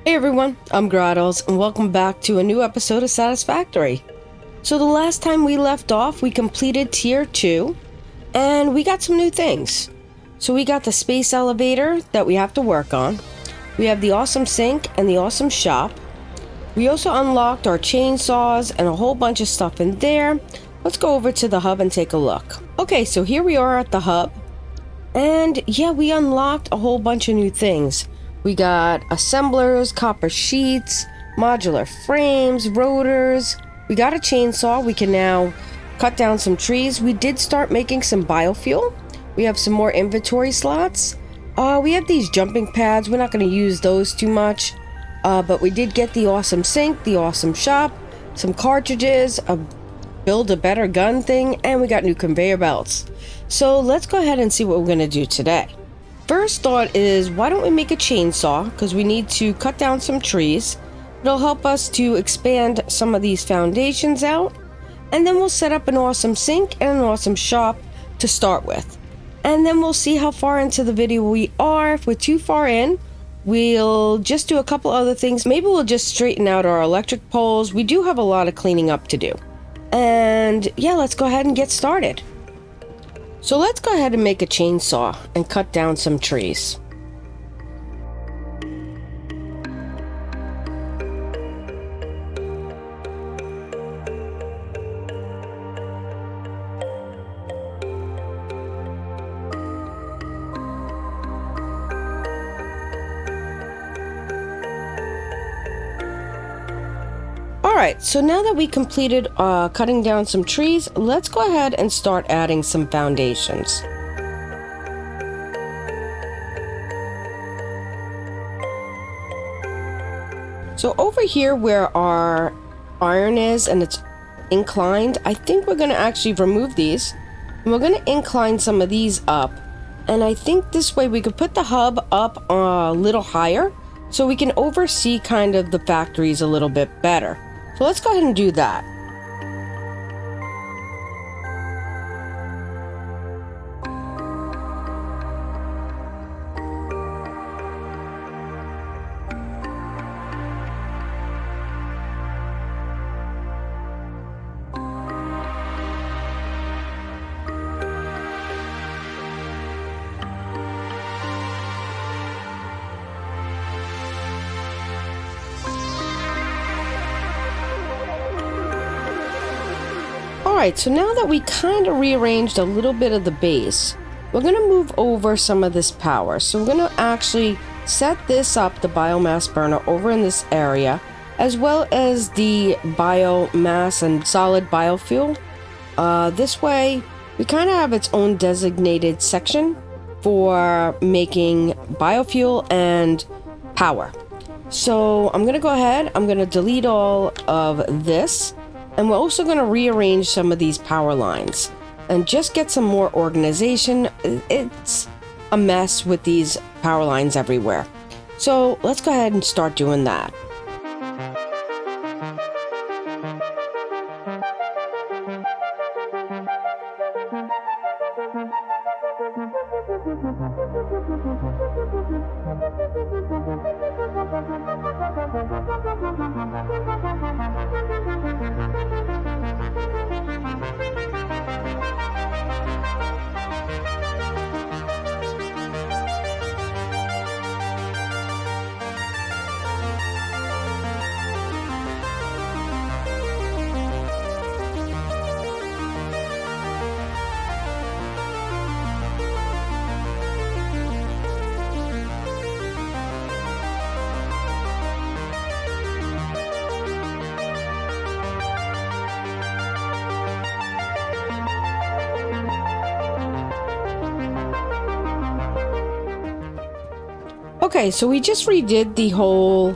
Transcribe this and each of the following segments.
Hey everyone, I'm Grahtles, and welcome back to a new episode of Satisfactory. So the last time we left off, we completed Tier 2, and we got some new things. So we got the space elevator that we have to work on. We have the awesome sink and the awesome shop. We also unlocked our chainsaws and a whole bunch of stuff in there. Let's go over to the hub and take a look. Okay, so here we are at the hub. And yeah, we unlocked a whole bunch of new things. We got assemblers, copper sheets, modular frames, rotors. We got a chainsaw. We can now cut down some trees. We did start making some biofuel. We have some more inventory slots. We have these jumping pads. We're not going to use those too much. But we did get the awesome sink, the awesome shop, some cartridges, a build a better gun thing, and we got new conveyor belts. So let's go ahead and see what we're going to do today. First thought is, why don't we make a chainsaw, because we need to cut down some trees. It'll help us to expand some of these foundations out, and then we'll set up an awesome sink and an awesome shop to start with. And then we'll see how far into the video we are. If we're too far in, we'll just do a couple other things. Maybe we'll just straighten out our electric poles. We do have a lot of cleaning up to do. And yeah, let's go ahead and get started. So let's go ahead and make a chainsaw and cut down some trees. Alright, so now that we completed cutting down some trees, let's go ahead and start adding some foundations. So over here where our iron is and it's inclined, I think we're going to actually remove these. And we're going to incline some of these up. And I think this way we could put the hub up a little higher so we can oversee kind of the factories a little bit better. So let's go ahead and do that. Alright, so now that we kind of rearranged a little bit of the base, we're going to move over some of this power. So we're going to actually set this up, the biomass burner, over in this area, as well as the biomass and solid biofuel. This way, we kind of have its own designated section for making biofuel and power. So I'm going to go ahead, I'm going to delete all of this. And we're also going to rearrange some of these power lines and just get some more organization. It's a mess with these power lines everywhere. So let's go ahead and start doing that. Okay, so we just redid the whole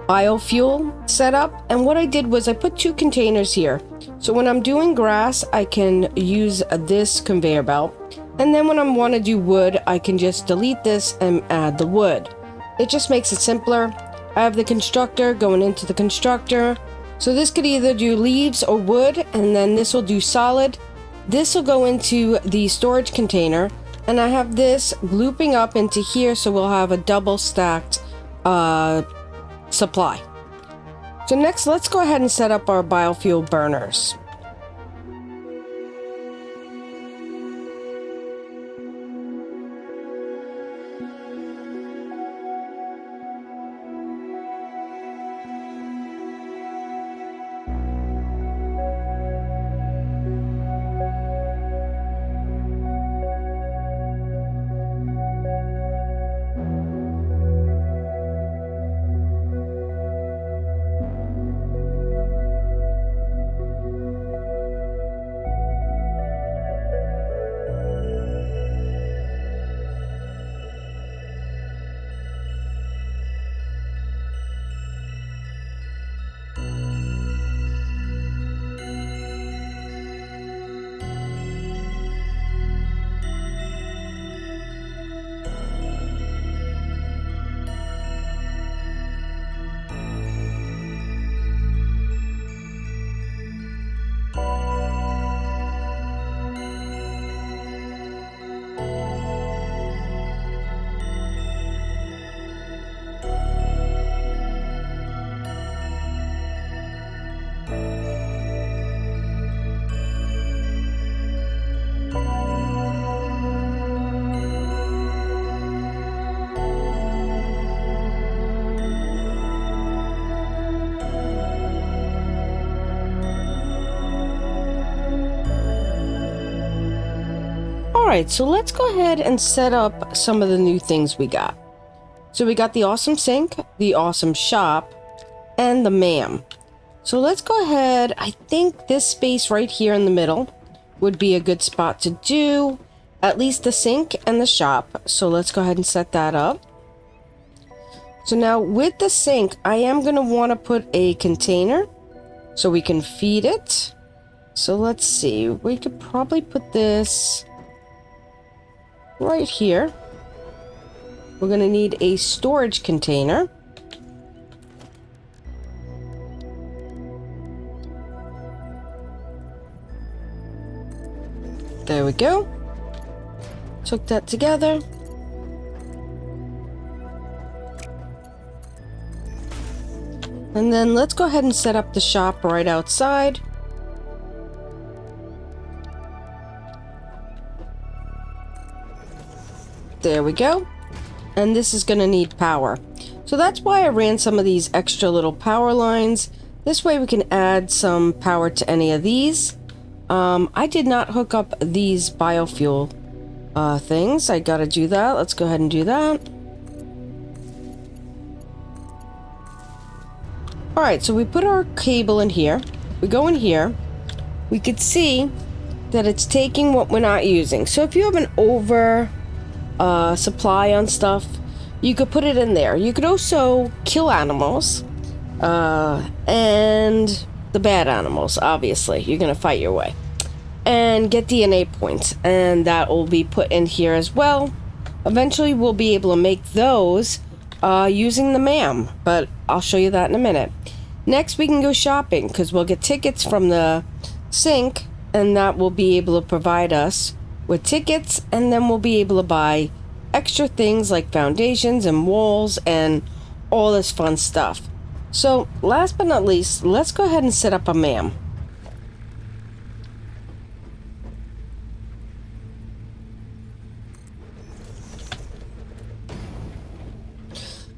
biofuel setup, and what I did was I put two containers here. So when I'm doing grass, I can use this conveyor belt, and then when I want to do wood, I can just delete this and add the wood. It just makes it simpler. I have the constructor going into the constructor, so this could either do leaves or wood, and then this will do solid. This will go into the storage container, and I have this looping up into here, so we'll have a double stacked supply. So next, let's go ahead and set up our biofuel burners. Alright, so let's go ahead and set up some of the new things we got. So we got the awesome sink, the awesome shop, and the Mam. So let's go ahead. I think this space right here in the middle would be a good spot to do at least the sink and the shop. So let's go ahead and set that up. So now with the sink, I am going to want to put a container so we can feed it. So let's see, we could probably put this right here. We're going to need a storage container. There we go. Took that together. And then let's go ahead and set up the shop right outside. There we go. And this is going to need power. So that's why I ran some of these extra little power lines. This way we can add some power to any of these. I did not hook up these biofuel things. I gotta do that. Let's go ahead and do that. Alright, so we put our cable in here. We go in here. We could see that it's taking what we're not using. So if you have an over supply on stuff, you could put it in there. You could also kill animals and the bad animals. Obviously you're gonna fight your way and get DNA points, and that will be put in here as well. Eventually we'll be able to make those using the Mam, but I'll show you that in a minute. Next we can go shopping because we'll get tickets from the sink, and that will be able to provide us with tickets, and then we'll be able to buy extra things like foundations and walls and all this fun stuff. So last but not least, let's go ahead and set up a Mam.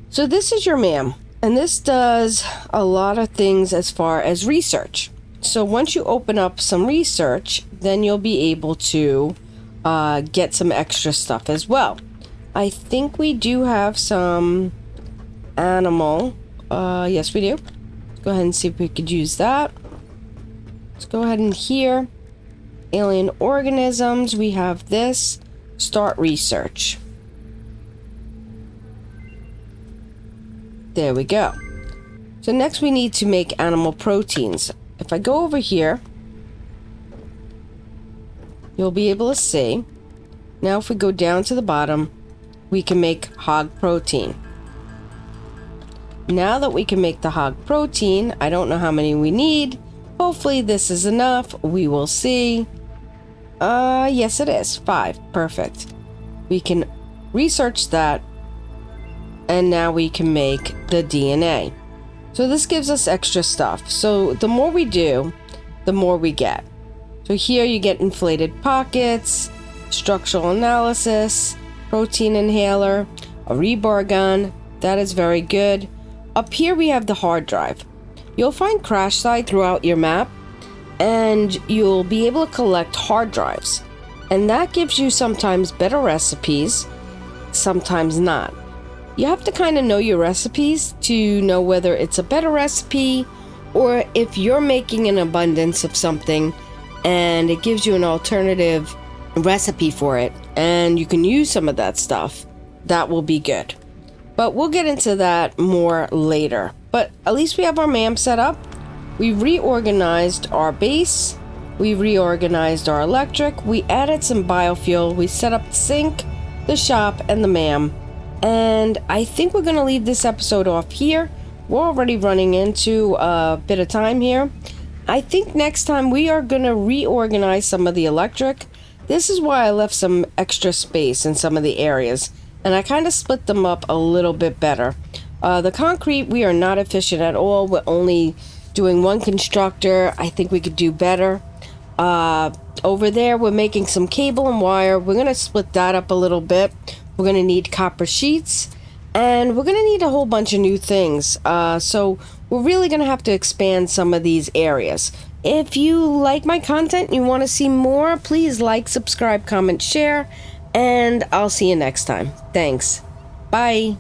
So this is your Mam, and this does a lot of things as far as research. So once you open up some research, then you'll be able to get some extra stuff as well. I think we do have some animal. Yes, we do. Let's go ahead and see if we could use that. Let's go ahead and here. Alien organisms. We have this. Start research. There we go. So next we need to make animal proteins. If I go over here, you'll be able to see. Now if we go down to the bottom, we can make hog protein. Now that we can make the hog protein, I don't know how many we need. Hopefully this is enough. We will see. Yes it is. 5. Perfect. We can research that, and now we can make the DNA. So this gives us extra stuff. So the more we do, the more we get. So here you get inflated pockets, structural analysis, protein inhaler, a rebar gun. That is very good. Up here we have the hard drive. You'll find crash site throughout your map, and you'll be able to collect hard drives. And that gives you sometimes better recipes, sometimes not. You have to kind of know your recipes to know whether it's a better recipe or if you're making an abundance of something and it gives you an alternative recipe for it and you can use some of that stuff. That will be good. But we'll get into that more later. But at least we have our MAM set up. We reorganized our base. We reorganized our electric. We added some biofuel. We set up the sink, the shop, and the MAM. And I think we're going to leave this episode off here. We're already running into a bit of time here. I think next time we are going to reorganize some of the electric. This is why I left some extra space in some of the areas. And I kind of split them up a little bit better. The concrete, we are not efficient at all. We're only doing one constructor. I think we could do better. Over there, we're making some cable and wire. We're going to split that up a little bit. We're going to need copper sheets, and we're going to need a whole bunch of new things. So we're really going to have to expand some of these areas. If you like my content and you want to see more, please like, subscribe, comment, share, and I'll see you next time. Thanks. Bye.